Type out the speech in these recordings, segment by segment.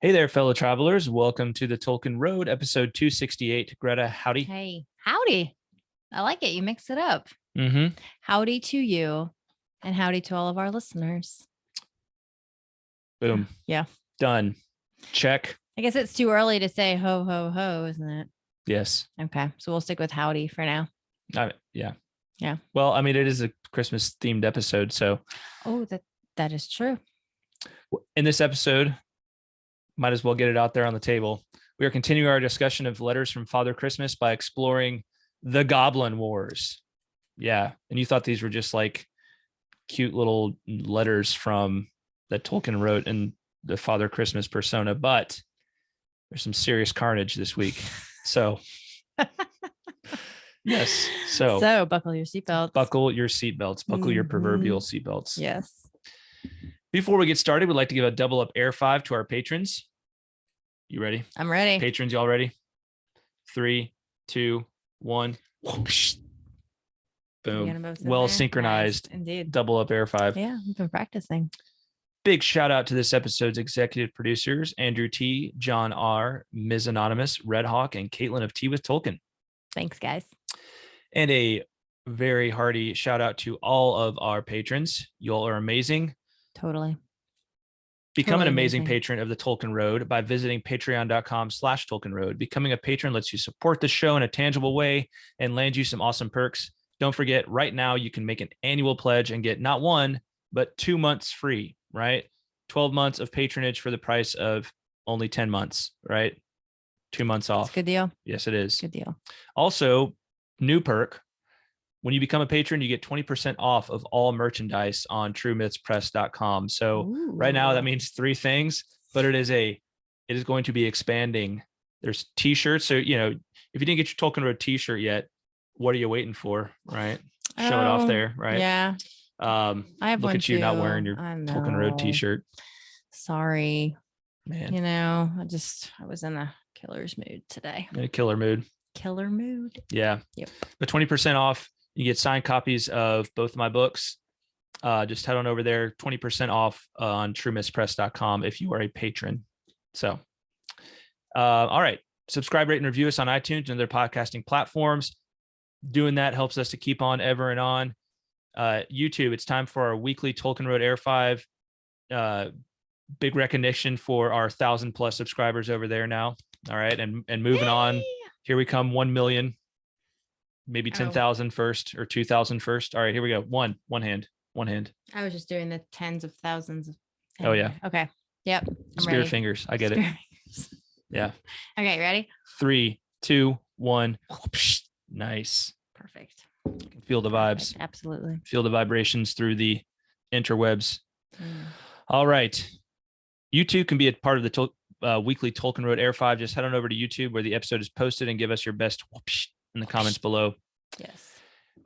Hey there, fellow travelers. Welcome to the Tolkien Road, episode 268. Greta, howdy. Hey, howdy. I like it. You mix it up. Mm-hmm. Howdy to you and howdy to all of our listeners. Boom. Yeah. Done. Check. I guess it's too early to say ho, ho, ho, isn't it? Yes. Okay. So we'll stick with howdy for now. Yeah. Yeah. Well, I mean, it is a Christmas themed episode. So Oh, that is true. in this episode, might as well get it out there on the table. We are continuing our discussion of letters from Father Christmas by exploring the Goblin Wars. Yeah. And you thought these were just like cute little letters from that Tolkien wrote in the Father Christmas persona, but there's some serious carnage this week. So yes. So buckle your seatbelts. Buckle your seatbelts. Buckle your proverbial seatbelts. Yes. Before we get started, we'd like to give a double up air five to our patrons. You ready? I'm ready. Patrons, y'all ready? 3, 2, 1. Boom. Well synchronized. Nice. Indeed. Double up air five. Yeah, we've been practicing. Big shout out to this episode's executive producers, Andrew T, John R, Ms. Anonymous, Redhawk, and Kaitlyn of Tea with Tolkien. Thanks, guys. And a very hearty shout out to all of our patrons. Y'all are amazing. Totally. Become an amazing patron of the Tolkien Road by visiting patreon.com/Tolkien Road. Becoming a patron lets you support the show in a tangible way and land you some awesome perks. Don't forget, right now you can make an annual pledge and get not 1, but 2 months free, right? 12 months of patronage for the price of only 10 months, right? 2 months off. That's a good deal. Yes, it is. Good deal. Also, new perk. When you become a patron, you get 20% off of all merchandise on truemythspress.com. So right now that means 3 things, but it is going to be expanding. There's t-shirts. So, if you didn't get your Tolkien Road t-shirt yet, what are you waiting for? Right. Show it off there. Right. Yeah. I have look at you too. Not wearing your Tolkien Road t-shirt. Sorry, man. I was in a killer's mood today. In a killer mood. Killer mood. Yeah. Yep. But 20% off. You get signed copies of both of my books. Just head on over there. 20% off on truemythspress.com if you are a patron. So, all right. Subscribe, rate, and review us on iTunes and other podcasting platforms. Doing that helps us to keep on ever and on. YouTube, it's time for our weekly Tolkien Road Air 5. Big recognition for our 1,000+ subscribers over there now. All right. And moving on. Here we come. 1 million. Maybe 10,000 first or 2,000 first. All right, here we go. One hand. I was just doing the tens of thousands. Oh yeah. Okay. Yep. Spirit fingers. I get it. Yeah. Okay. Ready? 3, 2, 1. Nice. Perfect. You can feel the vibes. Absolutely. Feel the vibrations through the interwebs. All right. You too can be a part of the weekly Tolkien Road Air 5. Just head on over to YouTube where the episode is posted and give us your best in the comments below. Yes.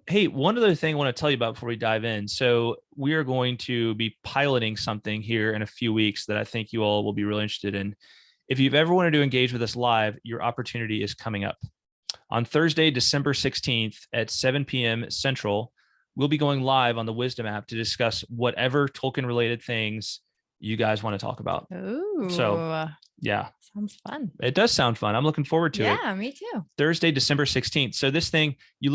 Hey, one other thing I want to tell you about before we dive in. So we are going to be piloting something here in a few weeks that I think you all will be really interested in. If you've ever wanted to engage with us live, your opportunity is coming up. On Thursday, December 16th at 7 p.m. Central, we'll be going live on the Wisdom app to discuss whatever Tolkien-related things you guys want to talk about. Ooh. So, yeah. Sounds fun. It does sound fun. I'm looking forward to it. Yeah, me too. Thursday, December 16th. So this thing, you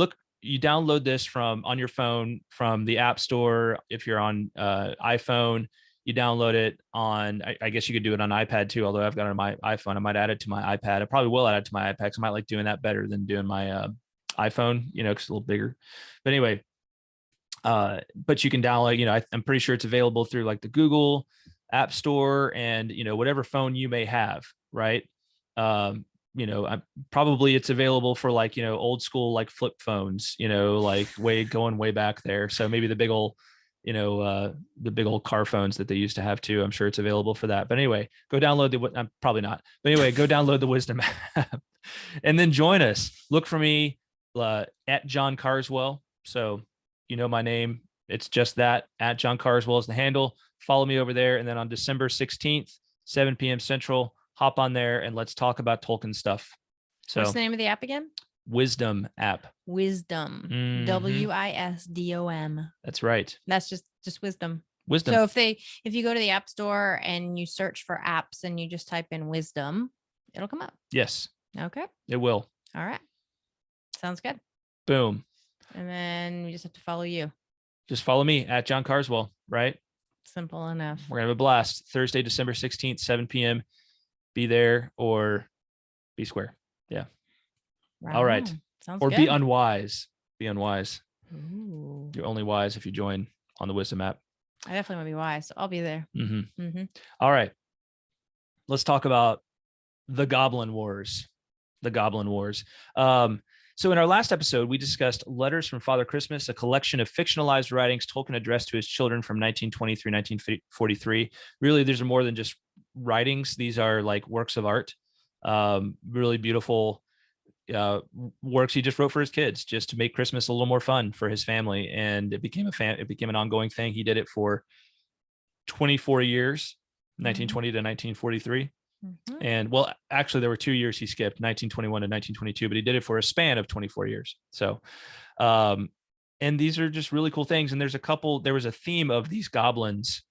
download this from on your phone from the App Store. If you're on iPhone, you download it on, I guess you could do it on iPad too, although I've got it on my iPhone. I might add it to my iPad. I probably will add it to my iPad because I might like doing that better than doing my iPhone, because it's a little bigger. But anyway, but you can download, I'm pretty sure it's available through like the Google App Store and, whatever phone you may have. Right. Probably it's available for like, old school, like flip phones, like going way back there. So maybe the big old car phones that they used to have too. I'm sure it's available for that. But anyway, go download probably not. But anyway, go download the Wisdom app and then join us. Look for me at John Carswell. So, my name, it's just that at John Carswell is the handle. Follow me over there. And then on December 16th, 7 p.m. Central, hop on there and let's talk about Tolkien stuff. So what's the name of the app again? Wisdom app. Wisdom. Wisdom. That's right. That's just wisdom. Wisdom. So if you go to the App Store and you search for apps and you just type in wisdom, it'll come up. Yes, Okay. it will. All right. Sounds good. Boom. And then we just have to follow you. Just follow me at John Carswell, right? Simple enough. We're gonna have a blast. Thursday, December 16th, 7 p.m. Be there or be square. Yeah. Right All right. on. Sounds Or good. be unwise. Be unwise. Ooh. You're only wise if you join on the Wisdom app. I definitely want to be wise. So I'll be there. All right. Let's talk about the Goblin Wars. The Goblin Wars. So in our last episode, we discussed Letters from Father Christmas, a collection of fictionalized writings Tolkien addressed to his children from 1920 through 1943. Really, these are more than just writings. These are like works of art, really beautiful works he just wrote for his kids, just to make Christmas a little more fun for his family. And it became an ongoing thing. He did it for 24 years, 1920 to 1943. And well, actually there were 2 years he skipped, 1921 to 1922, but he did it for a span of 24 years. So, and these are just really cool things. And there was a theme of these goblins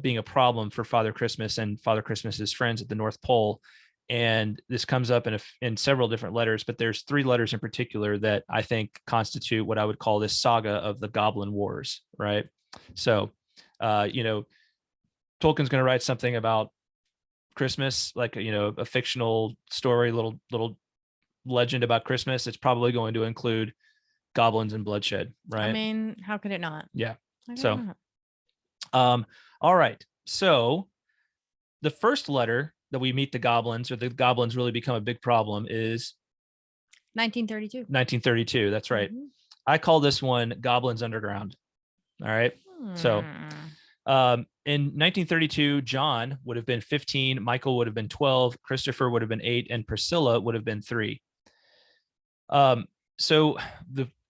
being a problem for Father Christmas and Father Christmas's friends at the North Pole. And this comes up in several different letters, but there's 3 letters in particular that I think constitute what I would call this saga of the Goblin Wars, right? So, Tolkien's going to write something about Christmas, like a fictional story, little legend about Christmas. It's probably going to include goblins and bloodshed, right? I mean, how could it not? Yeah. So, all right. So the first letter that we meet the goblins, or the goblins really become a big problem, is 1932. 1932. That's right. I call this one Goblins Underground. All right. So in 1932, John would have been 15, Michael would have been 12, Christopher would have been 8, and Priscilla would have been 3. So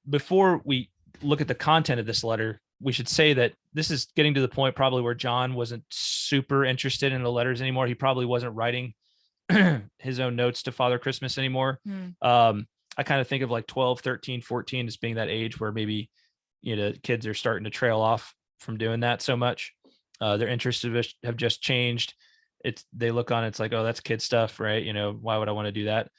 before we look at the content of this letter, we should say that this is getting to the point probably where John wasn't super interested in the letters anymore. He probably wasn't writing his own notes to Father Christmas anymore. I kind of think of like 12, 13, 14 as being that age where maybe, kids are starting to trail off from doing that so much. Their interests have just changed. They look on, it's like, oh, that's kid stuff, right? Why would I want to do that?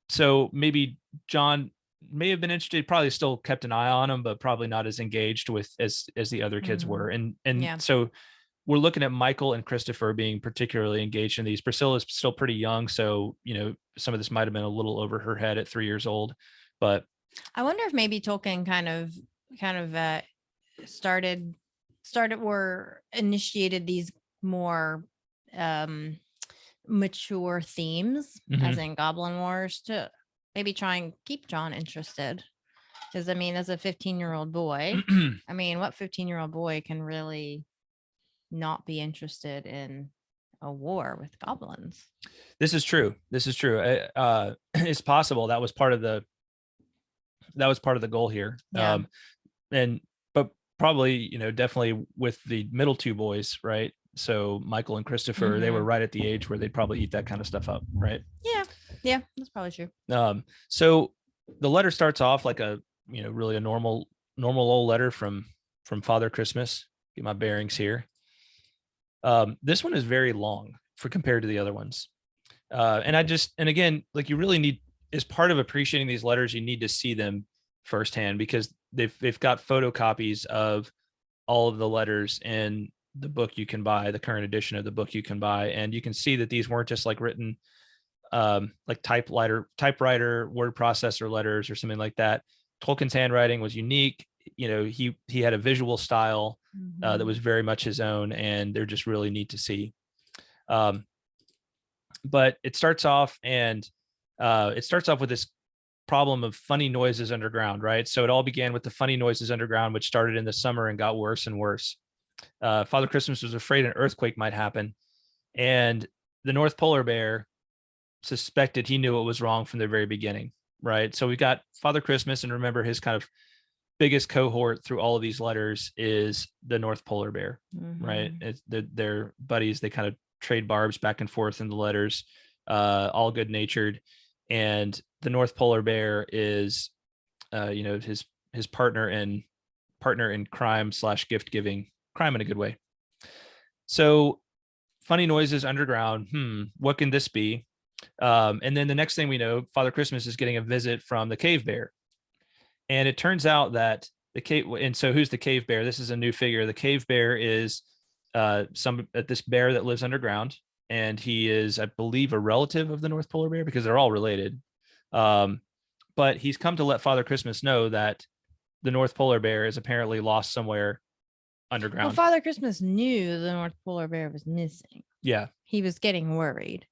So maybe John may have been interested, probably still kept an eye on him, but probably not as engaged with as the other kids were. And so we're looking at Michael and Christopher being particularly engaged in these. Priscilla is still pretty young, so some of this might have been a little over her head at 3 years old. But I wonder if maybe Tolkien kind of started or initiated these more mature themes, as in Goblin Wars, to maybe try and keep John interested. Because I mean, as a 15-year-old boy, I mean, what 15-year-old boy can really not be interested in a war with goblins? This is true. It's possible that was part of the goal here. Yeah. But probably, definitely with the middle 2 boys, right? So Michael and Christopher, they were right at the age where they'd probably eat that kind of stuff up, right? Yeah, that's probably true. So the letter starts off like a, really a normal old letter from Father Christmas. Get my bearings here. This one is very long compared to the other ones. And again, like, you really need, as part of appreciating these letters, you need to see them firsthand, because they've got photocopies of all of the letters in the book you can buy, the current edition of the book you can buy. And you can see that these weren't just like written like typewriter word processor letters or something like that. Tolkien's handwriting was unique. He had a visual style that was very much his own, and they're just really neat to see. But it starts off with this problem of funny noises underground, right? So it all began with the funny noises underground, which started in the summer and got worse and worse. Father Christmas was afraid an earthquake might happen, and the North Polar Bear suspected he knew what was wrong from the very beginning, right? So we got Father Christmas, and remember, his kind of biggest cohort through all of these letters is the North Polar Bear, right? They're buddies. They kind of trade barbs back and forth in the letters, all good natured. And the North Polar Bear is, his partner in crime / gift giving crime in a good way. So funny noises underground. What can this be? And then the next thing we know, Father Christmas is getting a visit from the cave bear. And it turns out that the cave, and so who's the cave bear? This is a new figure. The cave bear is this bear that lives underground, and he is, I believe, a relative of the North Polar Bear because they're all related. But he's come to let Father Christmas know that the North Polar Bear is apparently lost somewhere underground. Well, Father Christmas knew the North Polar Bear was missing. Yeah. He was getting worried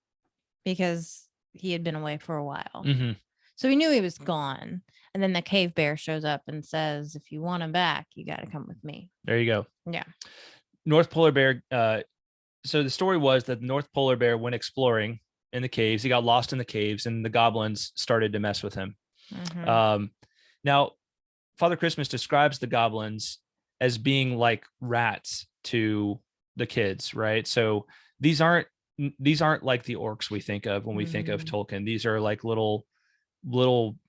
because he had been away for a while. Mm-hmm. So he knew he was gone. And then the cave bear shows up and says, if you want him back, you got to come with me. There you go. Yeah. North Polar Bear. So the story was that the North Polar Bear went exploring in the caves. He got lost in the caves, and the goblins started to mess with him. Mm-hmm. Now, Father Christmas describes the goblins as being like rats to the kids, right? So these aren't like the orcs we think of when we think of Tolkien. These are like little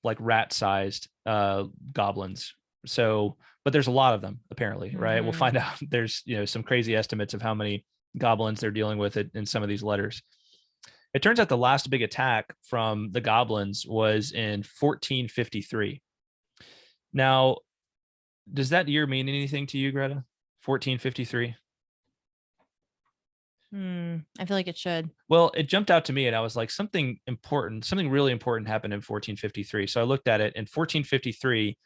like rat-sized goblins. So, but there's a lot of them apparently, right? We'll find out. There's some crazy estimates of how many goblins they're dealing with it in some of these letters. It turns out the last big attack from the goblins was in 1453. Now, does that year mean anything to you, Greta? 1453? I feel like it should. Well, it jumped out to me, and I was like, something really important happened in 1453. So I looked at it in 1453,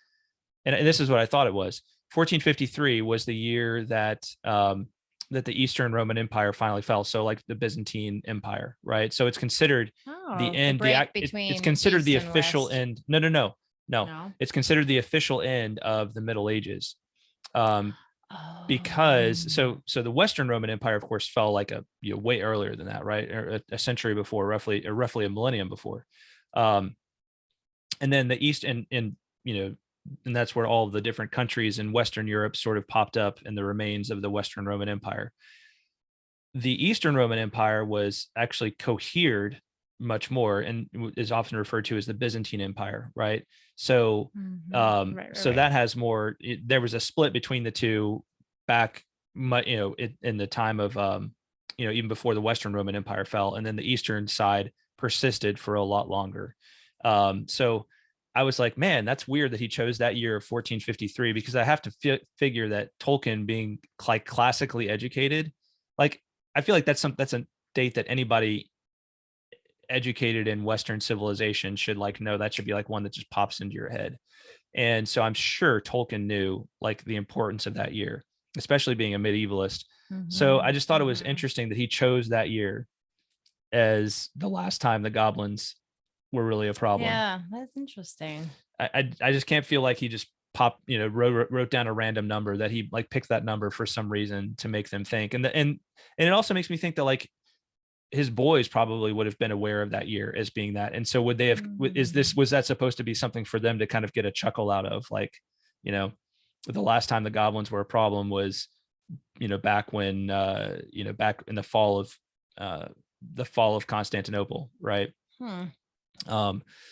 and this is what I thought it was. 1453 was the year that that the Eastern Roman Empire finally fell. So like the Byzantine Empire, right? So it's considered the end. It's considered the official end. No. It's considered the official end of the Middle Ages. Because so the Western Roman Empire, of course, fell like way earlier than that, right? Or a century before, roughly a millennium before. And then the East and that's where all the different countries in Western Europe sort of popped up in the remains of the Western Roman Empire. The Eastern Roman Empire was actually cohered much more and is often referred to as the Byzantine Empire, right? So, so that has more. There was a split between the two back, in the time of, even before the Western Roman Empire fell, and then the Eastern side persisted for a lot longer. So I was like, man, that's weird that he chose that year of 1453, because I have to figure that Tolkien, being like classically educated, like I feel like that's a date that anybody educated in Western civilization should like know. That should be like one that just pops into your head. And so I'm sure Tolkien knew like the importance of that year, especially being a medievalist. So I just thought it was interesting that he chose that year as the last time the goblins were really a problem. Yeah, that's interesting. I just can't feel like he just wrote down a random number, that he like picked that number for some reason to make them think. And it also makes me think that like his boys probably would have been aware of that year as being that. And so would they have, was that supposed to be something for them to kind of get a chuckle out of? Like, the last time the goblins were a problem was, back when, back in the fall of Constantinople. Right.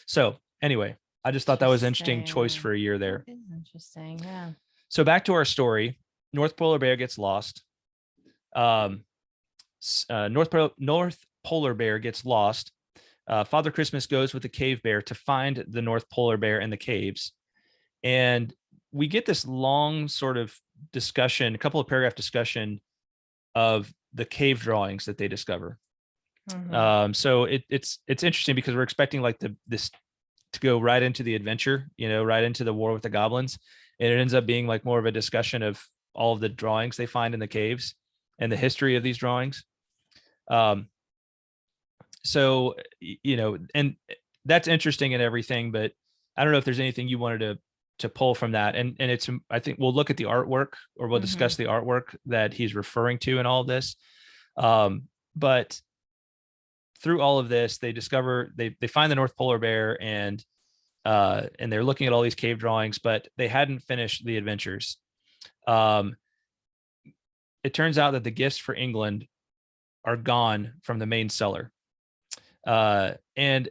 So anyway, I just thought that was an interesting choice for a year there. That is interesting. Yeah. So back to our story. North Polar Bear gets lost. North Polar Bear gets lost. Father Christmas goes with the cave bear to find the North Polar Bear in the caves. And we get this long sort of discussion, a couple of paragraph discussion of the cave drawings that they discover. So it's interesting because we're expecting like this to go right into the adventure, right into the war with the goblins. And it ends up being like more of a discussion of all of the drawings they find in the caves and the history of these drawings. So, and that's interesting and everything, but I don't know if there's anything you wanted to pull from that. And it's, I think we'll look at the artwork, or we'll discuss the artwork that he's referring to in all of this. But through all of this, they discover, they find the North Polar Bear, and they're looking at all these cave drawings, but they hadn't finished the adventures. It turns out that the gifts for England are gone from the main cellar. And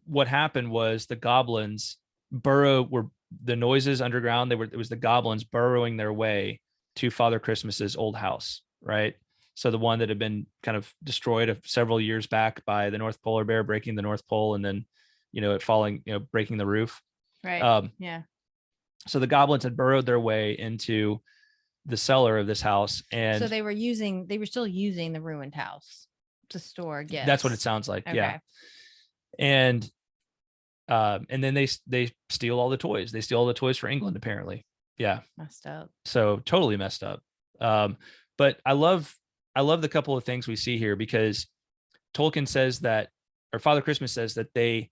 what happened was the goblins were the noises underground. It was the goblins burrowing their way to Father Christmas's old house, right? So the one that had been kind of destroyed several years back by the North Polar Bear breaking the North Pole, and then, it falling, breaking the roof. Right. Yeah. So the goblins had burrowed their way into the cellar of this house, and so they were still using the ruined house to store gifts. That's what it sounds like. Okay. Yeah. And then they steal all the toys. They steal all the toys for England, apparently. Yeah. Messed up. So totally messed up. But I love the couple of things we see here, because Tolkien says that, or Father Christmas says that they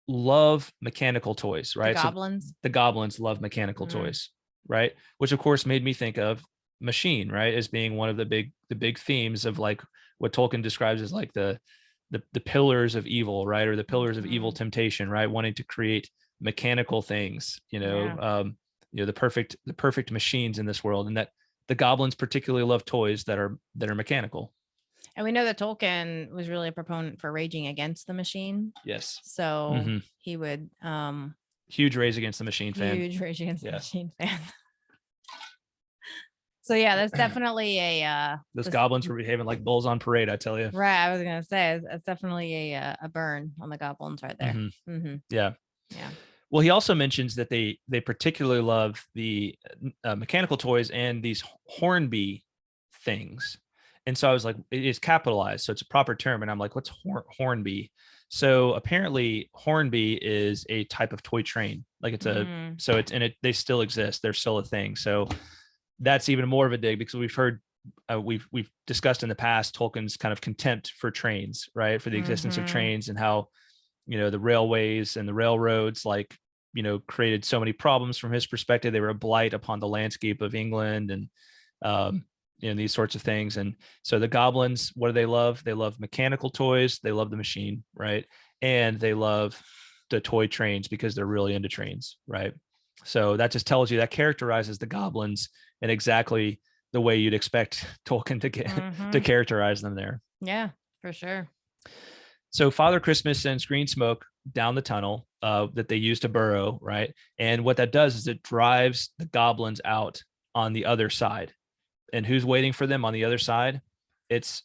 love mechanical toys, right? The goblins. So the goblins love mechanical toys, right? Which of course made me think of machine, right, as being one of the big themes of like what Tolkien describes as like the pillars of evil, right, or the pillars of evil temptation, right, wanting to create mechanical things, the perfect machines in this world, and that the goblins particularly love toys that are mechanical. And we know that Tolkien was really a proponent for raging against the machine. Yes. So he would huge Rage Against the Machine fan. Huge Rage Against the Machine fan. So yeah, that's definitely those goblins were behaving like bulls on parade, I tell you. Right. I was gonna say it's definitely a burn on the goblins right there. Yeah. Yeah. Well, he also mentions that they particularly love the mechanical toys and these Hornby things. And so I was like, it is capitalized, so it's a proper term. And I'm like, what's Hornby? So apparently Hornby is a type of toy train. Like it's they still exist. They're still a thing. So that's even more of a dig, because we've heard, we've discussed in the past Tolkien's kind of contempt for trains, right? For the existence of trains, and how, the railways and the railroads, like, created so many problems from his perspective. They were a blight upon the landscape of England, and, these sorts of things. And so the goblins, what do they love? They love mechanical toys. They love the machine, right? And they love the toy trains because they're really into trains, right? So that just tells you, that characterizes the goblins in exactly the way you'd expect Tolkien to characterize them there. Yeah, for sure. So Father Christmas sends green smoke down the tunnel that they use to burrow, right? And what that does is it drives the goblins out on the other side. And who's waiting for them on the other side? It's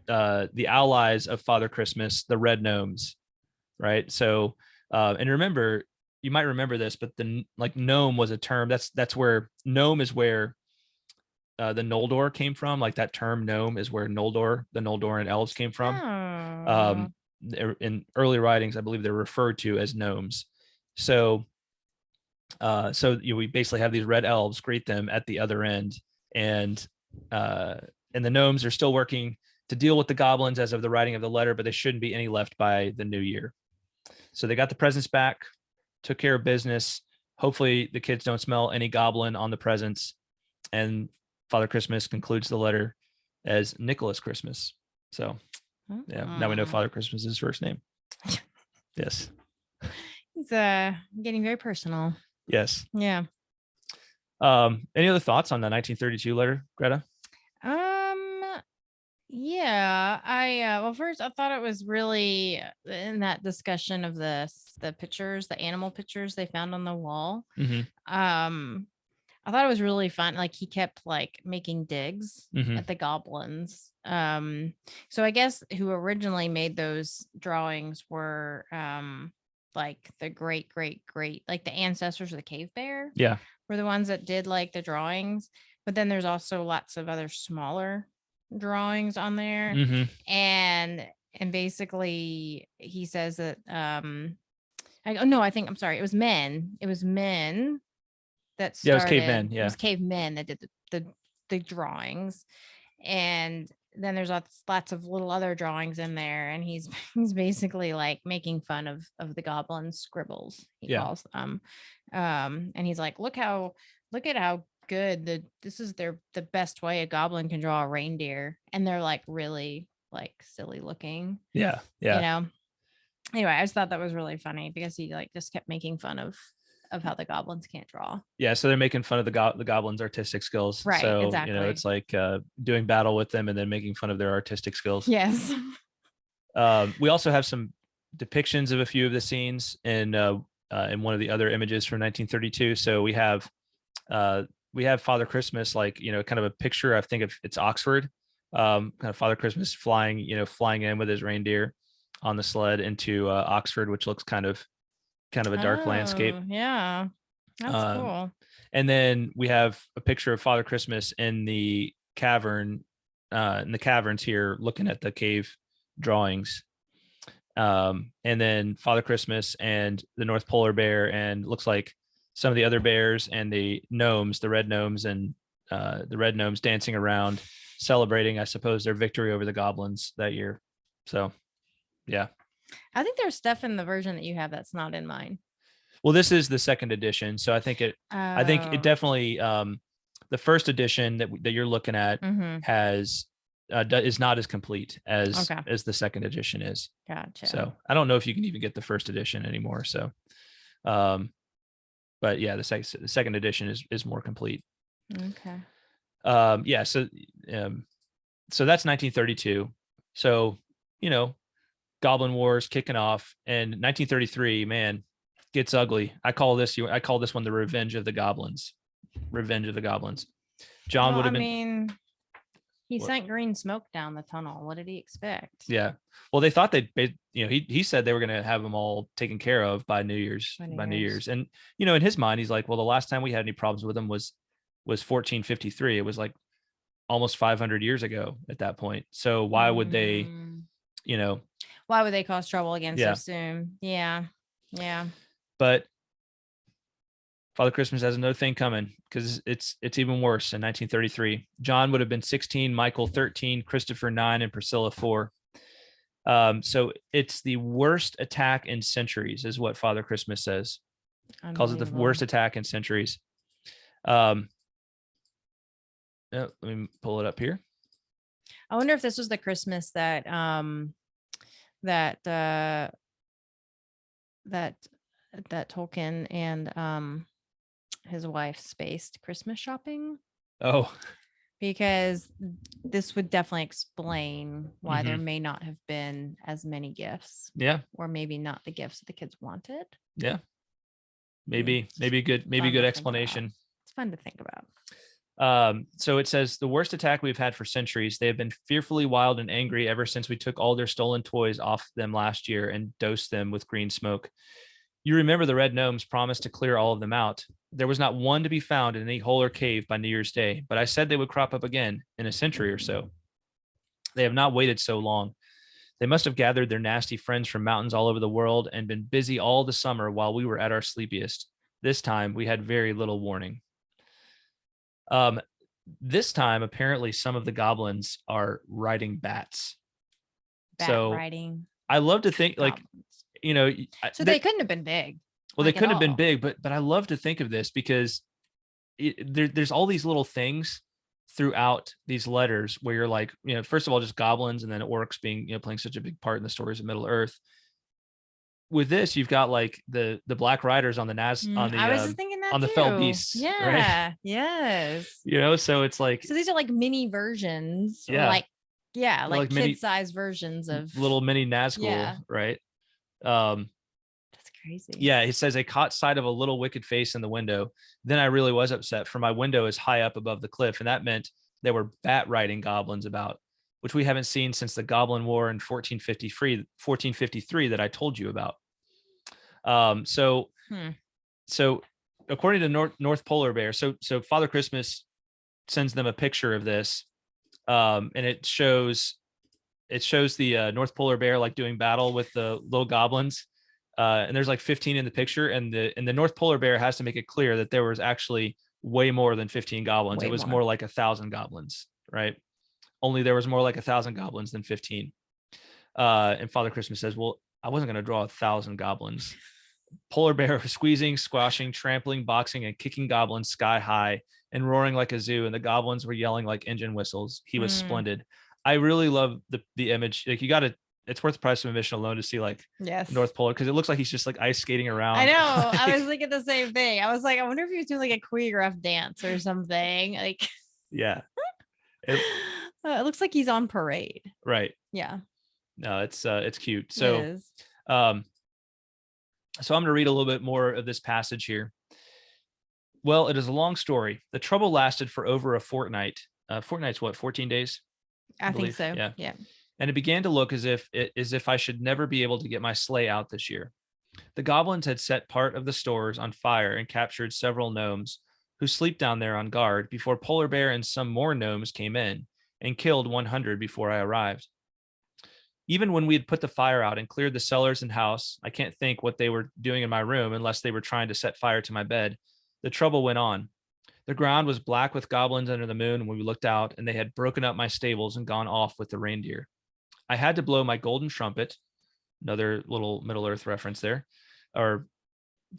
the allies of Father Christmas, the Red Gnomes, right? So, and remember, you might remember this, but gnome was a term. That's where gnome is where the Noldor came from. Like that term gnome is where the Noldoran elves came from. In early writings, I believe they're referred to as gnomes. So we basically have these red elves greet them at the other end, and the gnomes are still working to deal with the goblins as of the writing of the letter, but there shouldn't be any left by the new year. So they got the presents back, took care of business. Hopefully the kids don't smell any goblin on the presents. And Father Christmas concludes the letter as Nicholas Christmas. So yeah, now we know Father Christmas is his first name. Yes. He's getting very personal. Yes. Yeah. Any other thoughts on the 1932 letter, Greta? Yeah, well, first I thought it was really in that discussion of the pictures, the animal pictures they found on the wall. I thought it was really fun. Like he kept like making digs at the goblins. So I guess who originally made those drawings were like the great, like the ancestors of the cave bear. Yeah. Were the ones that did like the drawings. But then there's also lots of other smaller drawings on there. And basically he says that it was men. It was men that started. Yeah, it was cavemen. Yeah. It was cavemen that did the drawings. And then there's lots of little other drawings in there, and he's basically like making fun of the goblin scribbles, he calls them. And he's like, look at how good this is the best way a goblin can draw a reindeer, and they're like really like silly looking. Yeah. Anyway, I just thought that was really funny because he like just kept making fun of how the goblins can't draw. Yeah, so they're making fun of the goblins' artistic skills. Right, so exactly. It's like doing battle with them and then making fun of their artistic skills. Yes. We also have some depictions of a few of the scenes in one of the other images from 1932. So we have we have Father Christmas, like, kind of a picture. I think it's Oxford, kind of Father Christmas flying in with his reindeer on the sled into Oxford, which looks kind of a dark landscape. Yeah, that's cool. And then we have a picture of Father Christmas in the caverns here, looking at the cave drawings. And then Father Christmas and the North Polar Bear, and looks like some of the other bears and the gnomes, the Red Gnomes, and the Red Gnomes dancing around, celebrating, I suppose, their victory over the goblins that year. So, yeah. I think there's stuff in the version that you have that's not in mine. Well, this is the second edition, so I think it definitely, the first edition that you're looking at has is not as complete as the second edition is. Gotcha. So I don't know if you can even get the first edition anymore. So, but yeah, the second edition is more complete. Okay. Yeah. So that's 1932. So, Goblin Wars kicking off, and 1933, man, gets ugly. I call this one the Revenge of the Goblins. Revenge of the Goblins. John would have been. I mean, he sent green smoke down the tunnel. What did he expect? Yeah. Well, they thought he said they were going to have them all taken care of by New Year's. And, in his mind, he's like, well, the last time we had any problems with them was 1453. It was like almost 500 years ago at that point. So why would they, why would they cause trouble again so soon? Yeah. Yeah. But Father Christmas has another thing coming, because it's even worse. In 1933, John would have been 16, Michael 13, Christopher 9, and Priscilla 4. So it's the worst attack in centuries, is what Father Christmas says. Calls it the worst attack in centuries. Let me pull it up here. I wonder if this was the Christmas that that Tolkien and his wife spaced Christmas shopping. Oh, because this would definitely explain why there may not have been as many gifts. Yeah. Or maybe not the gifts that the kids wanted. Yeah. Maybe good explanation. It's fun to think about. So it says, the worst attack we've had for centuries. They have been fearfully wild and angry ever since we took all their stolen toys off them last year and dosed them with green smoke. You remember the Red Gnomes promised to clear all of them out. There was not one to be found in any hole or cave by New Year's Day, but I said they would crop up again in a century or so. They have not waited so long. They must have gathered their nasty friends from mountains all over the world and been busy all the summer while we were at our sleepiest. This time we had very little warning. This time, apparently, some of the goblins are riding bats. Riding. I love to think, like, so they couldn't have been big. Well, they couldn't have been big, but I love to think of this, because there's all these little things throughout these letters where you're like, first of all, just goblins, and then orcs being, playing such a big part in the stories of Middle Earth. With this, you've got like the Black Riders on the I was just thinking that on the fell beasts. Yeah. Right? Yes. So it's like, so these are like mini versions. Yeah. Like kid-sized versions of little mini Nazgul, right? That's crazy. Yeah, it says, I caught sight of a little wicked face in the window. Then I really was upset, for my window is high up above the cliff, and that meant there were bat riding goblins about, which we haven't seen since the Goblin War in 1453 that I told you about. So according to North Polar Bear, so Father Christmas sends them a picture of this, and it shows the North Polar Bear like doing battle with the little goblins, and there's like 15 in the picture, and the North Polar Bear has to make it clear that there was actually way more than 15 goblins. It was more like 1,000 goblins, right? Only there was more like 1,000 goblins than 15. And Father Christmas says, well, I wasn't going to draw 1,000 goblins. Polar Bear was squeezing, squashing, trampling, boxing, and kicking goblins sky high and roaring like a zoo, and the goblins were yelling like engine whistles. He was splendid. I really love the image. Like, it's worth the price of admission alone to see like North Polar, because it looks like he's just like ice skating around. I know. I was thinking the same thing. I was like, I wonder if he was doing like a choreographed dance or something. Like, yeah. It looks like he's on parade. Right. Yeah. No, it's cute. So, so I'm going to read a little bit more of this passage here. Well, it is a long story. The trouble lasted for over a fortnight. Fortnight's what, 14 days? I think believe. so. Yeah. Yeah. And it began to look as if I should never be able to get my sleigh out this year. The goblins had set part of the stores on fire and captured several gnomes who sleep down there on guard before Polar Bear and some more gnomes came in and killed 100 before I arrived. Even when we had put the fire out and cleared the cellars and house, I can't think what they were doing in my room unless they were trying to set fire to my bed. The trouble went on. The ground was black with goblins under the moon when we looked out, and they had broken up my stables and gone off with the reindeer. I had to blow my golden trumpet, another little Middle Earth reference there, or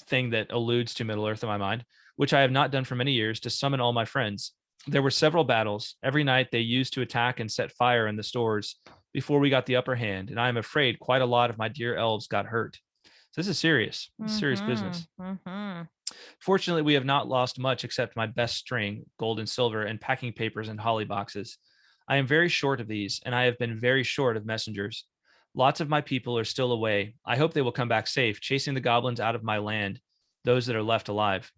thing that alludes to Middle Earth in my mind, which I have not done for many years, to summon all my friends. There were several battles. Every night they used to attack and set fire in the stores before we got the upper hand, and I am afraid quite a lot of my dear elves got hurt. So this is serious. This is serious business. Fortunately, we have not lost much except my best string, gold and silver, and packing papers and holly boxes. I am very short of these, and I have been very short of messengers. Lots of my people are still away. I hope they will come back safe, chasing the goblins out of my land, those that are left alive.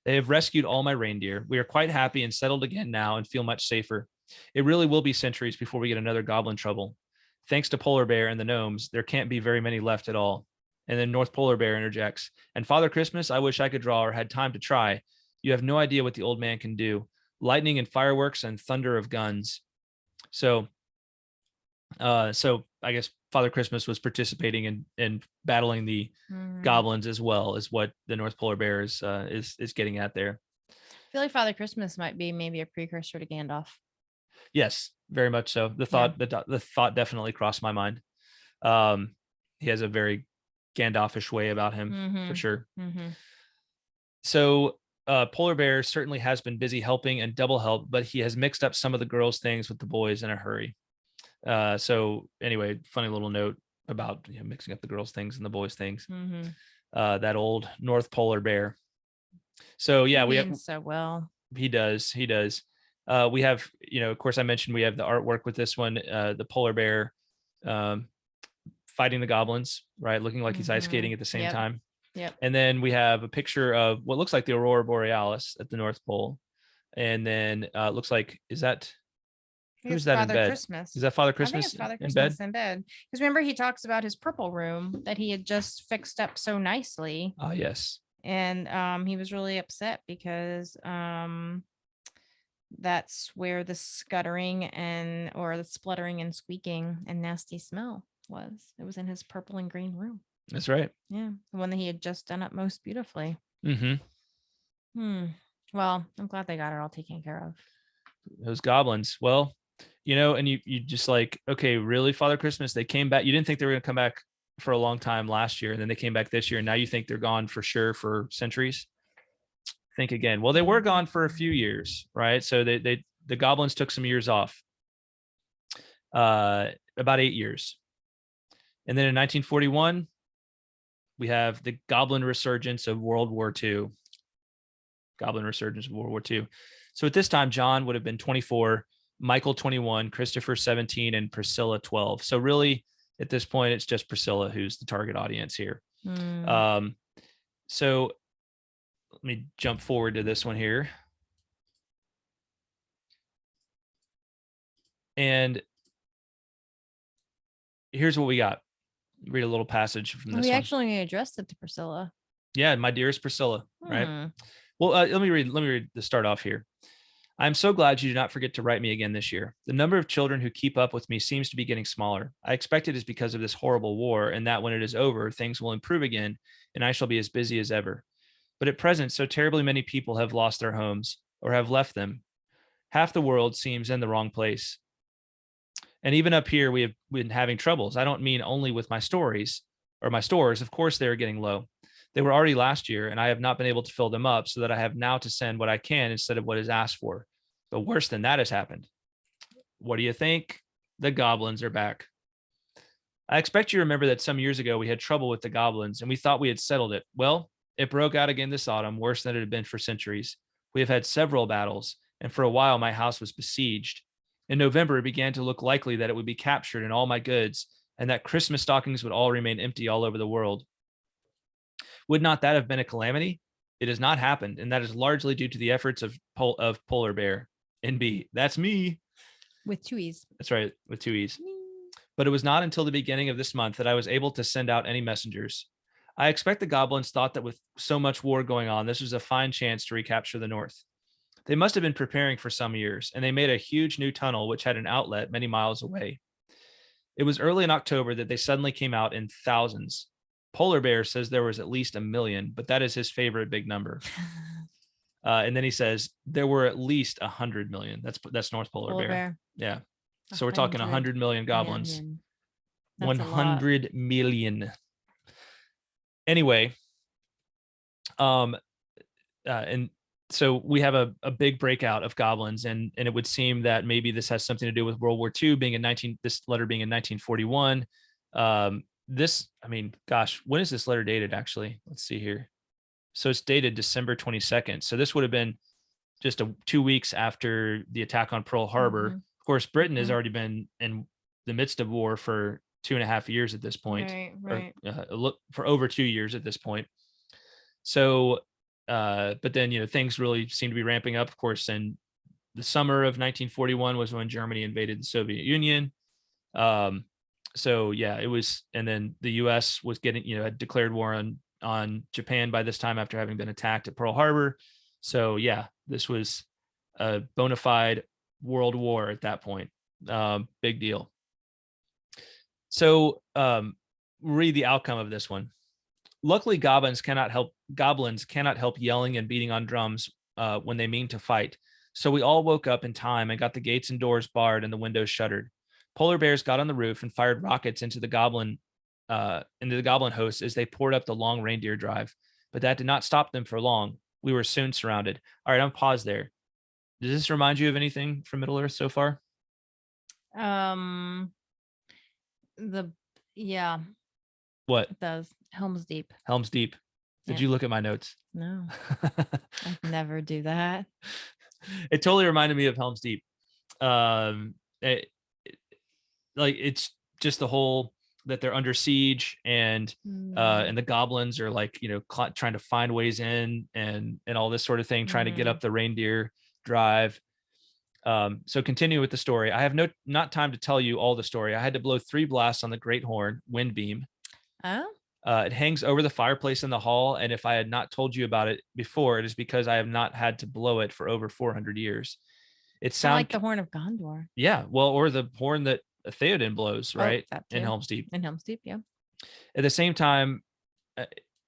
They have rescued all my reindeer. We are quite happy and settled again now and feel much safer. It really will be centuries before we get another goblin trouble. Thanks to Polar Bear and the gnomes, there can't be very many left at all. And then North Polar Bear interjects, and Father Christmas, I wish I could draw or had time to try. You have no idea what the old man can do. Lightning and fireworks and thunder of guns. So I guess Father Christmas was participating in battling the goblins as well, is what the North Polar Bear is getting at there. I feel like Father Christmas might be maybe a precursor to Gandalf. Yes, very much so. The thought definitely crossed my mind. He has a very Gandalfish way about him for sure. So Polar Bear certainly has been busy helping and double help, but he has mixed up some of the girls' things with the boys in a hurry. So anyway, funny little note about mixing up the girls' things and the boys' things. That old North Polar Bear. So yeah, we have so well. He does. We have, of course, I mentioned we have the artwork with this one, the Polar Bear fighting the goblins, right? Looking like he's ice skating at the same time. Yep. And then we have a picture of what looks like the Aurora Borealis at the North Pole. And then it looks like, who's that Father in bed? Christmas. Is that Father Christmas? I think it's Father Christmas in bed. Because remember, he talks about his purple room that he had just fixed up so nicely. Oh, yes. And he was really upset because that's where the scuttering or the spluttering and squeaking and nasty smell was. It was in his purple and green room. That's right. Yeah, the one that he had just done up most beautifully. Well, I'm glad they got it all taken care of. Those goblins. Well, and you just like, okay, really, Father Christmas, they came back. You didn't think they were going to come back for a long time last year, and then they came back this year, and now you think they're gone for sure for centuries? Think again. Well, they were gone for a few years, right? So the goblins took some years off, about 8 years. And then in 1941, we have the Goblin Resurgence of World War II. So at this time, John would have been 24, Michael 21, Christopher 17, and Priscilla 12. So really, at this point, it's just Priscilla who's the target audience here. So let me jump forward to this one here. And here's what we got. Read a little passage from this. We actually addressed it to Priscilla. Yeah, my dearest Priscilla, right? Well, let me read the start off here. I'm so glad you do not forget to write me again this year. The number of children who keep up with me seems to be getting smaller. I expect it is because of this horrible war, and that when it is over, things will improve again, and I shall be as busy as ever. But at present, so terribly many people have lost their homes or have left them. Half the world seems in the wrong place. And even up here, we have been having troubles. I don't mean only with my stories or my stores. Of course, they're getting low. They were already last year, and I have not been able to fill them up, so that I have now to send what I can instead of what is asked for. But worse than that has happened. What do you think? The goblins are back. I expect you remember that some years ago we had trouble with the goblins, and we thought we had settled it. Well, it broke out again this autumn, worse than it had been for centuries. We have had several battles, and for a while my house was besieged. In November, it began to look likely that it would be captured and all my goods, and that Christmas stockings would all remain empty all over the world. Would not that have been a calamity? It has not happened, and that is largely due to the efforts of Polar Bear NB. That's me. With 2 E's. That's right, with 2 E's. But it was not until the beginning of this month that I was able to send out any messengers. I expect the goblins thought that with so much war going on, this was a fine chance to recapture the North. They must have been preparing for some years, and they made a huge new tunnel which had an outlet many miles away. It was early in October that they suddenly came out in thousands. Polar Bear says there was at least 1 million, but that is his favorite big number. And then he says there were at least 100 million. That's North Polar Bear. Yeah. So we're talking 100 million goblins. 100 million. Anyway, and so we have a big breakout of goblins, and it would seem that maybe this has something to do with World War II being this letter being in 1941. When is this letter dated actually? Let's see here. So it's dated December 22nd. So this would have been just 2 weeks after the attack on Pearl Harbor. Mm-hmm. Of course, Britain has already been in the midst of war for 2.5 years at this point, right. Or, for over 2 years at this point. So, but then, things really seem to be ramping up, of course. And the summer of 1941 was when Germany invaded the Soviet Union. So yeah, it was, and then the U.S. was had declared war on Japan by this time after having been attacked at Pearl Harbor. So yeah, this was a bona fide world war at that point. Big deal. So read the outcome of this one. Luckily, goblins cannot help yelling and beating on drums when they mean to fight. So we all woke up in time and got the gates and doors barred and the windows shuttered. Polar bears got on the roof and fired rockets into the goblin hosts as they poured up the long reindeer drive. But that did not stop them for long. We were soon surrounded. All right, I'm pause there. Does this remind you of anything from Middle Earth so far? Yeah. What? It does. Helm's Deep. Helm's Deep. Did you look at my notes? No. I'd never do that. It totally reminded me of Helm's Deep. It's just the whole that they're under siege and the goblins are trying to find ways in and all this sort of thing, trying to get up the reindeer drive. So continue with the story. I have not time to tell you all the story. I had to blow 3 blasts on the great horn wind beam. Oh. It hangs over the fireplace in the hall, and if I had not told you about it before, it is because I have not had to blow it for over 400 years. It sounds like the horn of Gondor. Yeah, well, or the horn that Theoden blows, right? In Helm's Deep. In Helm's Deep, yeah. At the same time,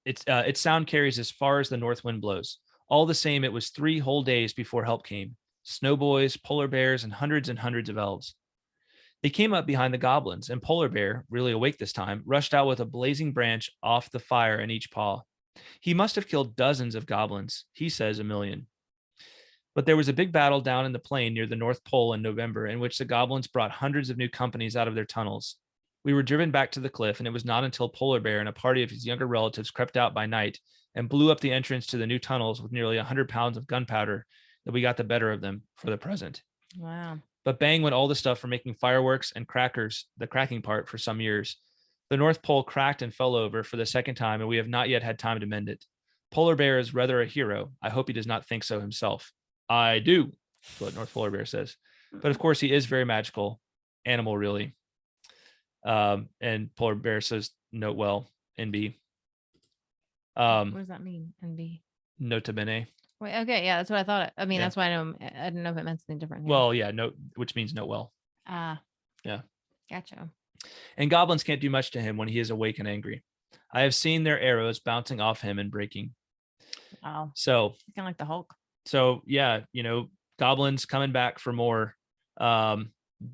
its sound carries as far as the north wind blows. All the same, it was 3 whole days before help came. Snowboys, polar bears, and hundreds of elves. They came up behind the goblins, and Polar Bear, really awake this time, rushed out with a blazing branch off the fire in each paw. He must have killed dozens of goblins. He says 1 million. But there was a big battle down in the plain near the North Pole in November, in which the goblins brought hundreds of new companies out of their tunnels. We were driven back to the cliff, and it was not until Polar Bear and a party of his younger relatives crept out by night and blew up the entrance to the new tunnels with nearly 100 pounds of gunpowder that we got the better of them for the present. Wow. But bang went all the stuff for making fireworks and crackers, the cracking part, for some years. The North Pole cracked and fell over for the second time, and we have not yet had time to mend it. Polar Bear is rather a hero. I hope he does not think so himself. I do, is what North Polar Bear says. But of course, he is very magical. Animal, really. And Polar Bear says, note well, NB. What does that mean, NB? Nota bene. Wait, okay, yeah, that's what I thought. That's why I didn't know if it meant something different. Here. Well, yeah, note, which means note well. Yeah. Gotcha. And goblins can't do much to him when he is awake and angry. I have seen their arrows bouncing off him and breaking. Wow. So kind of like the Hulk. So yeah, goblins coming back for more.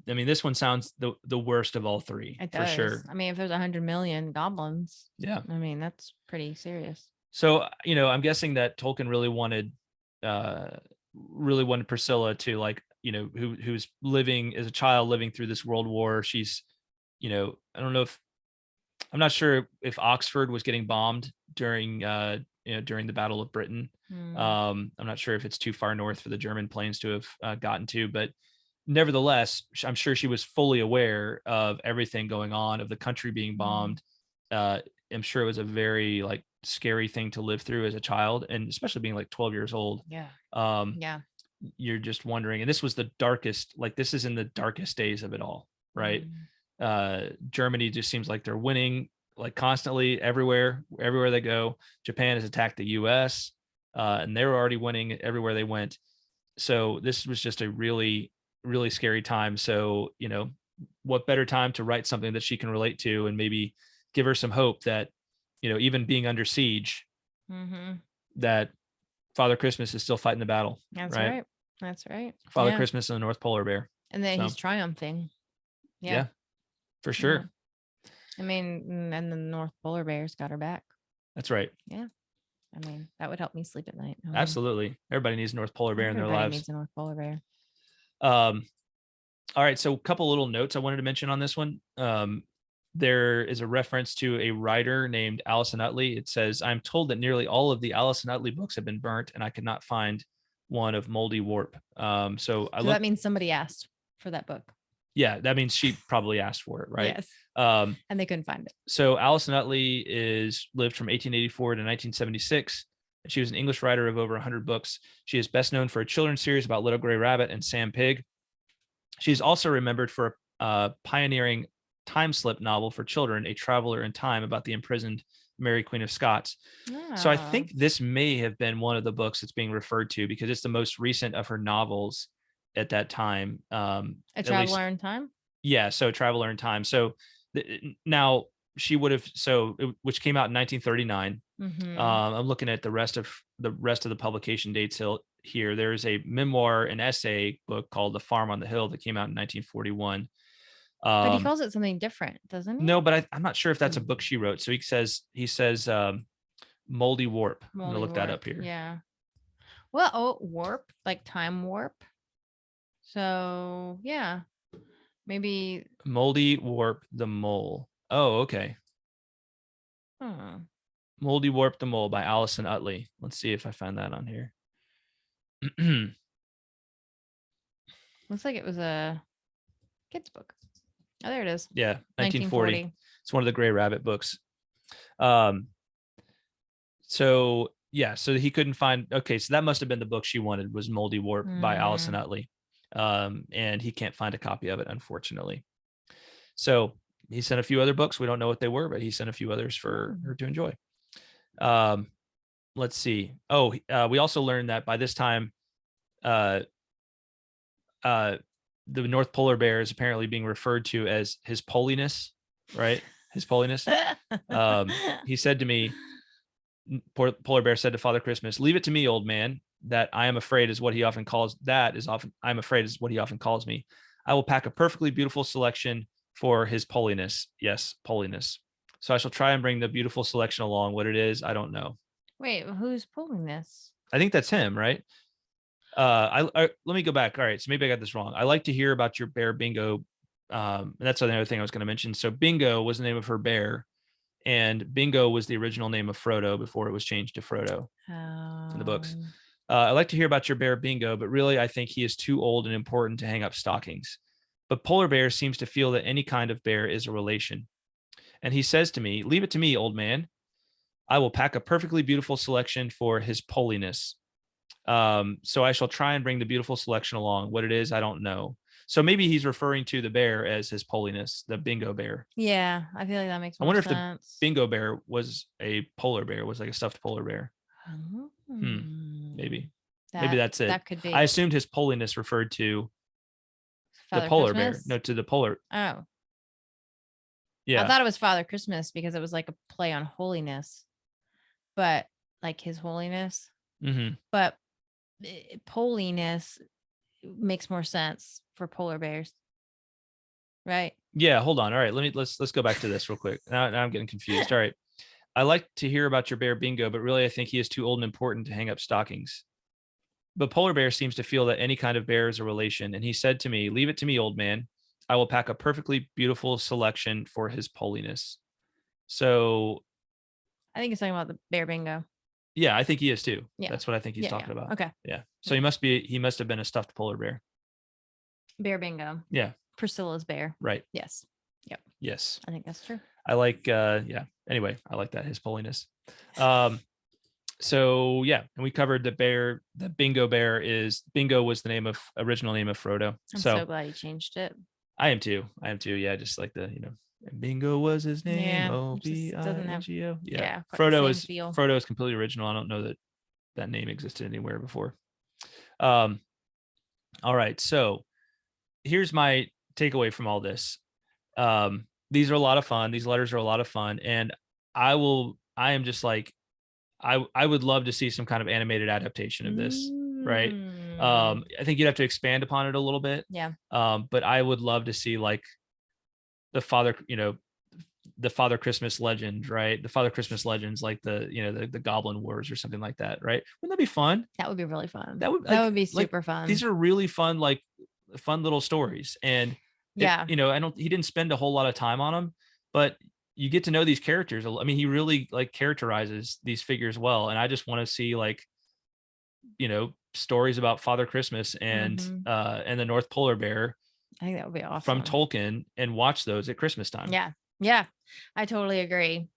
This one sounds the worst of all 3. It does. For sure. If there's 100 million goblins, yeah, that's pretty serious. So I'm guessing that Tolkien really wanted Priscilla to who's living as a child living through this world war. She's, I'm not sure if Oxford was getting bombed during the Battle of Britain. I'm not sure if it's too far north for the German planes to have gotten to, but nevertheless, I'm sure she was fully aware of everything going on, of the country being bombed, am sure it was a very like scary thing to live through as a child, and especially being like 12 years old. Yeah. Um, Yeah. you're just wondering, and this was the darkest, like this is in the darkest days of it all, right? Germany just seems like they're winning like constantly everywhere they go. Japan has attacked the US, and they were already winning everywhere they went. So this was just a really, really scary time. So, you know, what better time to write something that she can relate to and maybe give her some hope that, you know, even being under siege, that Father Christmas is still fighting the battle. That's right. That's right. Father Christmas and the North Polar Bear. And then he's triumphing. Yeah, for sure. I mean, and the North Polar Bear's got her back. That's right. Yeah. I mean, that would help me sleep at night. Absolutely. Everybody needs a North Polar Bear in their lives. Everybody needs a North Polar Bear. All right. So a couple little notes I wanted to mention on this one. There is a reference to a writer named Allison Utley. It says, I'm told that nearly all of the Allison Utley books have been burnt, and I could not find one of Moldy Warp. So that means somebody asked for that book. Yeah, that means she probably asked for it, right? Yes. And they couldn't find it. So Allison Utley lived from 1884 to 1976. She was an English writer of over 100 books. She is best known for a children's series about Little Gray Rabbit and Sam Pig. She's also remembered for a pioneering time slip novel for children, A Traveler in Time, about the imprisoned Mary Queen of Scots. So I think this may have been one of the books that's being referred to because it's the most recent of her novels at that time. A Traveler in Time? Yeah, so Traveler in Time. So now she would have, which came out in 1939. I'm looking at the rest of the publication dates here. There's a memoir and essay book called The Farm on the Hill that came out in 1941. But he calls it something different, doesn't he? No, but I'm not sure if that's a book she wrote. So he says Moldy Warp. I'm gonna look that up here. Yeah. Well, warp, like time warp. So yeah, maybe Moldy Warp the Mole. Oh, okay. Moldy Warp the Mole by Allison Utley. Let's see if I find that on here. Looks like it was a kid's book. Oh, there it is. Yeah, 1940. It's one of the Gray Rabbit books. So he couldn't find. Okay, so that must have been the book she wanted, was Moldy Warp by Allison Utley. And he can't find a copy of it, unfortunately. So he sent a few other books. We don't know what they were, but he sent a few others for her to enjoy. Let's see. We also learned that by this time, the North Polar Bear is apparently being referred to as His Poliness, right? His Poliness. He said to me, Polar Bear said to Father Christmas, "Leave it to me, old man. That I am afraid is what he often calls. I'm afraid is what he often calls me. I will pack a perfectly beautiful selection for His Poliness. Yes, Poliness. So I shall try and bring the beautiful selection along. What it is, I don't know." Wait, who's pulling this? I think that's him, right? Let me go back. All right, so maybe I got this wrong. I like to hear about your bear, Bingo. And that's another thing I was going to mention. So Bingo was the name of her bear, and Bingo was the original name of Frodo before it was changed to Frodo in the books. I like to hear about your bear, Bingo, but really I think he is too old and important to hang up stockings. But Polar Bear seems to feel that any kind of bear is a relation. And he says to me, "Leave it to me, old man. I will pack a perfectly beautiful selection for His Poliness. So I shall try and bring the beautiful selection along. What it is, I don't know." So maybe he's referring to the bear as His Poliness, the Bingo Bear. Yeah, I feel like that makes more sense. I wonder if the Bingo Bear was a polar bear, was like a stuffed polar bear. Maybe that's it. That could be. I assumed His Poliness referred to Father the polar Christmas? bear. No, to the polar. Oh. Yeah. I thought it was Father Christmas because it was like a play on holiness, but like His Holiness. But poliness makes more sense for polar bears, right? Yeah, hold on. All right, let's go back to this real quick. Now I'm getting confused. All right. I like to hear about your bear, Bingo, but really I think he is too old and important to hang up stockings. But Polar Bear seems to feel that any kind of bear is a relation, and he said to me, "Leave it to me, old man. I will pack a perfectly beautiful selection for His Poliness." So I think he's talking about the bear, Bingo. Yeah, I think he is too. Yeah. That's what I think he's talking about. Okay. Yeah. So he must have been a stuffed polar bear. Bear Bingo. Yeah. Priscilla's bear. Right. Yes. Yep. Yes. I think that's true. I like and Anyway, I like that, his holiness. So yeah, and we covered the bear. The Bingo bear is Bingo was the original name of Frodo. I'm so glad you changed it. I am too. Yeah, just like Bingo was his name. Yeah, Obingo. Yeah. Frodo is completely original. I don't know that name existed anywhere before. All right, so here's my takeaway from all this. These are a lot of fun. These letters are a lot of fun, and I am just like, I would love to see some kind of animated adaptation of this, right? I think you'd have to expand upon it a little bit. Yeah. But I would love to see like the Father Christmas legend, right? The Father Christmas legends, like the Goblin Wars or something like that, right? Wouldn't that be fun? That would be really fun. That would be super fun. These are really fun, like fun little stories. And he didn't spend a whole lot of time on them, but you get to know these characters. I mean, he really like characterizes these figures well. And I just want to see like, stories about Father Christmas and the North Polar Bear. I think that would be awesome from Tolkien, and watch those at Christmas time. Yeah, I totally agree.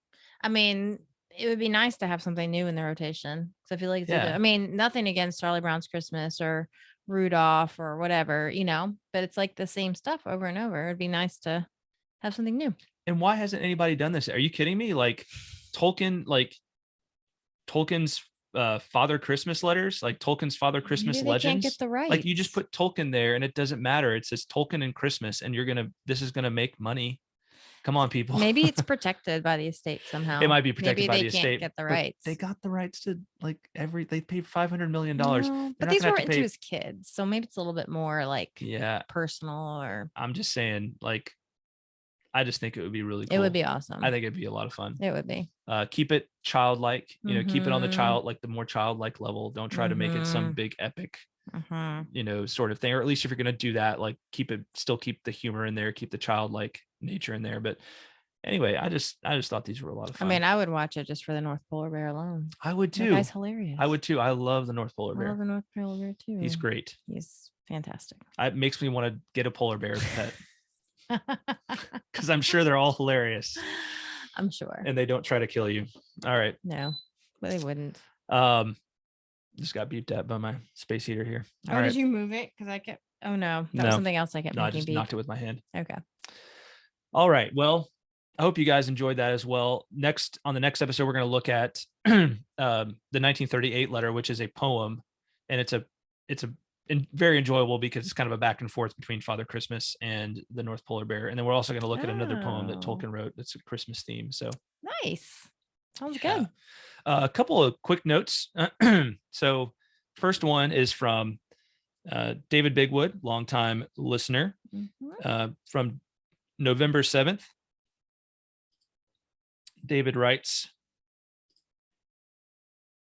I mean, it would be nice to have something new in the rotation. So I feel like, I mean, nothing against Charlie Brown's Christmas or Rudolph or whatever, but it's like the same stuff over and over. It'd be nice to have something new. And why hasn't anybody done this? Are you kidding me? Like Tolkien's Father Christmas letters, like Tolkien's Father Christmas legends. Can't get the rights. Like you just put Tolkien there and it doesn't matter. It says Tolkien and Christmas, and this is gonna make money. Come on, people. Maybe it's protected by the estate somehow. It might be protected by the estate. Maybe they can't get the rights. They got the rights to they paid $500 million. But these were into his kids, so maybe it's a little bit more like personal. Or I'm just saying, like, I just think it would be really cool. It would be awesome. I think it'd be a lot of fun. It would be. Keep it childlike, keep it on the more childlike level. Don't try to make it some big epic, sort of thing. Or at least if you're going to do that, like keep the humor in there, keep the childlike nature in there. But anyway, I just thought these were a lot of fun. I mean, I would watch it just for the North Polar Bear alone. I would too. That guy's hilarious. I would too. I love the North Polar Bear. I love the North Polar Bear too. He's great. He's fantastic. It makes me want to get a polar bear as a pet. Because I'm sure they're all hilarious. I'm sure. And they don't try to kill you. All right. No, but they wouldn't. Just got beeped at by my space heater here. All right. Did you move it? Because I kept. Oh no, that was something else. I kept. I just knocked it with my hand. Okay. All right. Well, I hope you guys enjoyed that as well. On the next episode, we're going to look at the 1938 letter, which is a poem, and it's very enjoyable because it's kind of a back and forth between Father Christmas and the North Polar Bear. And then we're also going to look at another poem that Tolkien wrote that's a Christmas theme. So nice. Sounds good. A couple of quick notes. So first one is from David Bigwood, longtime listener, from November 7th. David writes,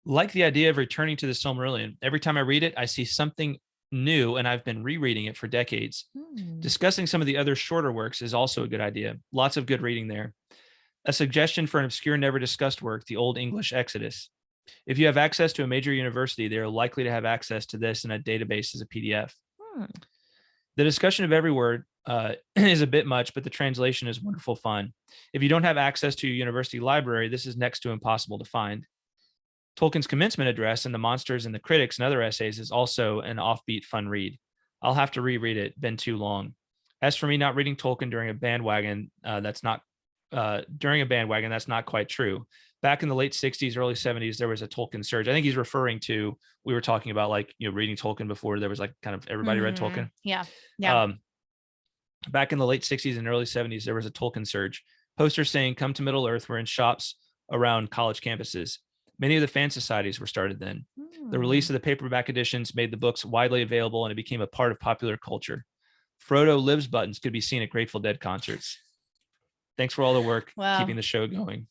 like the idea of returning to the Silmarillion. Every time I read it, I see something new, and I've been rereading it for decades. Discussing some of the other shorter works is also a good idea. Lots of good reading there. A suggestion for an obscure, never discussed work, the Old English Exodus. If you have access to a major university, they are likely to have access to this in a database as a PDF. The discussion of every word is a bit much, but the translation is wonderful fun. If you don't have access to a university library, this is next to impossible to find. Tolkien's commencement address and the monsters and the critics and other essays is also an offbeat, fun read. I'll have to reread it. Been too long. As for me not reading Tolkien during a bandwagon, that's not quite true. Back in the late 60s, early 70s, there was a Tolkien surge. I think he's referring to, we were talking about reading Tolkien before there was kind of everybody read Tolkien. Yeah. Back in the late 60s and early 70s, there was a Tolkien surge. Posters saying "Come to Middle Earth" were in shops around college campuses. Many of the fan societies were started then. The release of the paperback editions made the books widely available, and it became a part of popular culture. Frodo Lives buttons could be seen at Grateful Dead concerts. Thanks for all the work keeping the show going.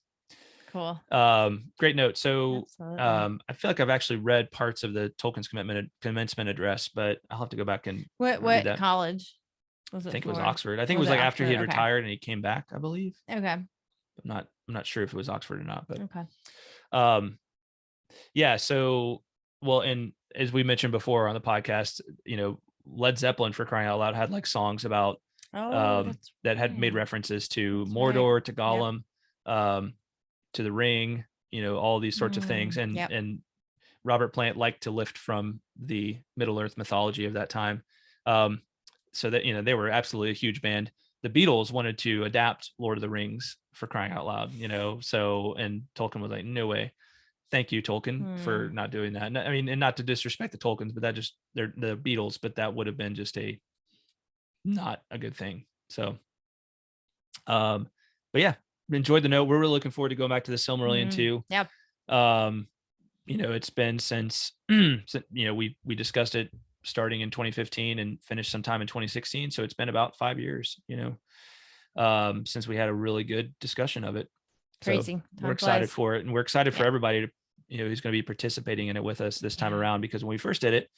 Cool. Great note. So I feel like I've actually read parts of the Tolkien's commencement address, but I'll have to go back and what college was it? I think it was Oxford. I think it was after he had retired and he came back, I believe. Okay. I'm not sure if it was Oxford or not, but okay. Yeah. So, and as we mentioned before on the podcast, Led Zeppelin, for crying out loud, had songs about that had made references to Mordor, to Gollum. to the Ring, all these sorts of things. And Robert Plant liked to lift from the Middle Earth mythology of that time. So that, they were absolutely a huge band. The Beatles wanted to adapt Lord of the Rings, for crying out loud, so, and Tolkien was like, no way. Thank you, Tolkien, for not doing that. And not to disrespect the Tolkiens, but they're the Beatles, but that would have been just not a good thing. So, but yeah, enjoyed the note. We're really looking forward to going back to the Silmarillion too. Yep. It's been since, we discussed it starting in 2015 and finished sometime in 2016. So it's been about 5 years, since we had a really good discussion of it. Crazy. So we're excited for it, and we're excited for everybody to, who's going to be participating in it with us this time around, because when we first did it,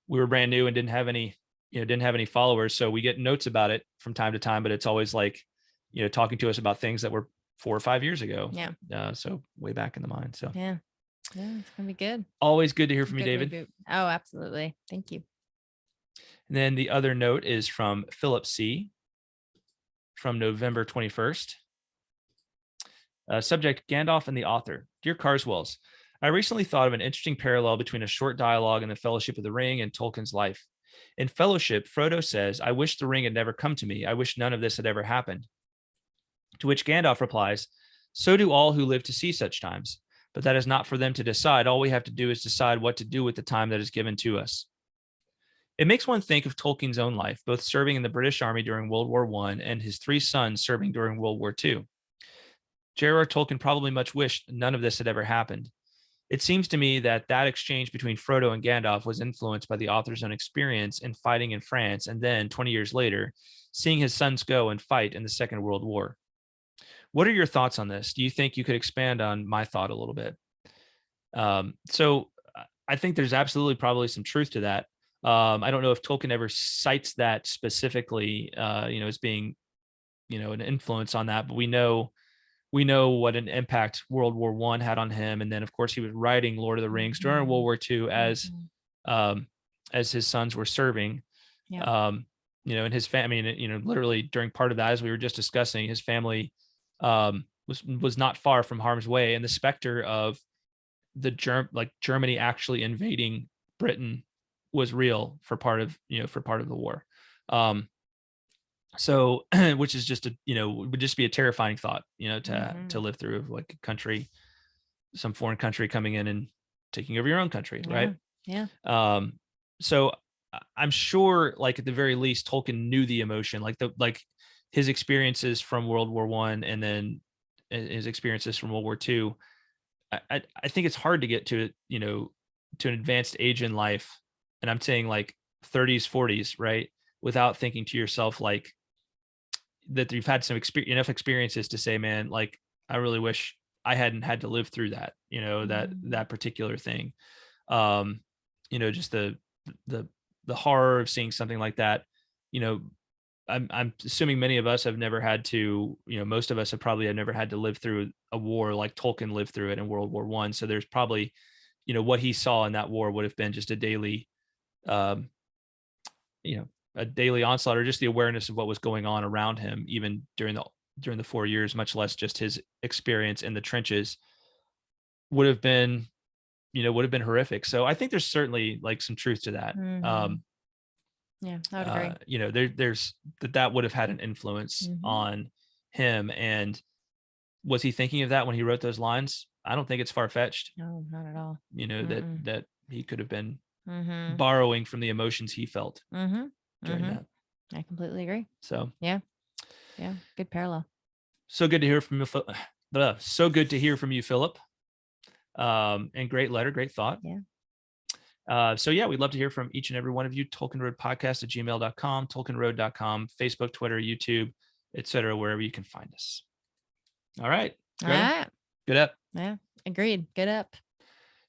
we were brand new and didn't have any followers. So we get notes about it from time to time, but it's always like, talking to us about things that were 4 or 5 years ago. Yeah. So way back in the mind. So yeah, it's gonna be good. Always good to hear from you, David. Reboot. Oh, absolutely. Thank you. And then the other note is from Philip C. from November 21st. Subject: Gandalf and the author. Dear Carswells, I recently thought of an interesting parallel between a short dialogue in the Fellowship of the Ring and Tolkien's life. In Fellowship, Frodo says, "I wish the ring had never come to me. I wish none of this had ever happened." To which Gandalf replies, "So do all who live to see such times. But that is not for them to decide. All we have to do is decide what to do with the time that is given to us." It makes one think of Tolkien's own life, both serving in the British Army during World War I and his 3 sons serving during World War II. J.R.R. Tolkien probably much wished none of this had ever happened. It seems to me that exchange between Frodo and Gandalf was influenced by the author's own experience in fighting in France, and then, 20 years later, seeing his sons go and fight in the Second World War. What are your thoughts on this? Do you think you could expand on my thought a little bit? So I think there's absolutely probably some truth to that. I don't know if Tolkien ever cites that specifically, as being, an influence on that, but we know what an impact World War I had on him. And then, of course, he was writing Lord of the Rings during World War II as his sons were serving. And his family, literally during part of that, as we were just discussing, his family was not far from harm's way, and the specter of the Germany actually invading Britain was real for part of the war. So, which is just would just be a terrifying thought, to live through, of like a country, some foreign country coming in and taking over your own country. Right. Yeah. So I'm sure, like, at the very least, Tolkien knew the emotion, like his experiences from World War I and then his experiences from World War II. I think it's hard to get to, to an advanced age in life. And I'm saying like 30s, 40s, right? Without thinking to yourself, like, that you've had some enough experiences to say, man, like, I really wish I hadn't had to live through that, that particular thing. Just the horror of seeing something like that. I'm assuming many of us have never had to, most of us have probably never had to live through a war like Tolkien lived through it in World War I. So there's probably, what he saw in that war would have been just a daily, a daily onslaught, or just the awareness of what was going on around him, even during the 4 years, much less just his experience in the trenches, would have been horrific. So I think there's certainly like some truth to that. Yeah, I would agree. There's that would have had an influence on him. And was he thinking of that when he wrote those lines? I don't think it's far-fetched. No, not at all. That he could have been borrowing from the emotions he felt during that. I completely agree. So yeah, good parallel. So good to hear from you. So good to hear from you, Philip. And great letter, great thought. Yeah. So yeah, we'd love to hear from each and every one of you. TolkienRoadPodcast@gmail.com, TolkienRoad.com, Facebook, Twitter, YouTube, etc., wherever you can find us. All right. Good up. Yeah. Agreed. Good up.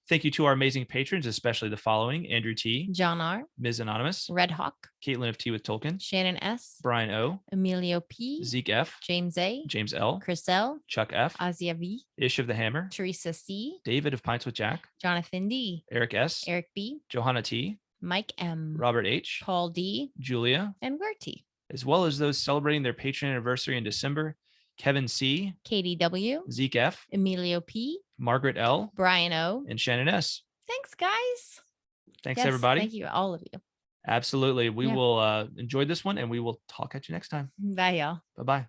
Thank you to our amazing patrons, especially the following: Andrew T, John R, Ms. Anonymous, Redhawk, Kaitlyn of Tea with Tolkien, Shannon S, Brian O, Emilio P, Zeke F, James A, James L, Chris L, Chuck F, Azia V, Ish of the Hammer, Teresa C, David of Pints with Jack, Jonathan D, Eric S, Eric B, Johanna T, Mike M, Robert H, Paul D, Julia, and Gertie, as well as those celebrating their patron anniversary in December. Kevin C, Katie W, Zeke F, Emilio P, Margaret L, Brian O, and Shannon S. Thanks, guys. Thanks, Yes, everybody. Thank you, all of you. Absolutely. We Yeah. will enjoy this one, and we will talk at you next time. Bye, y'all. Bye-bye.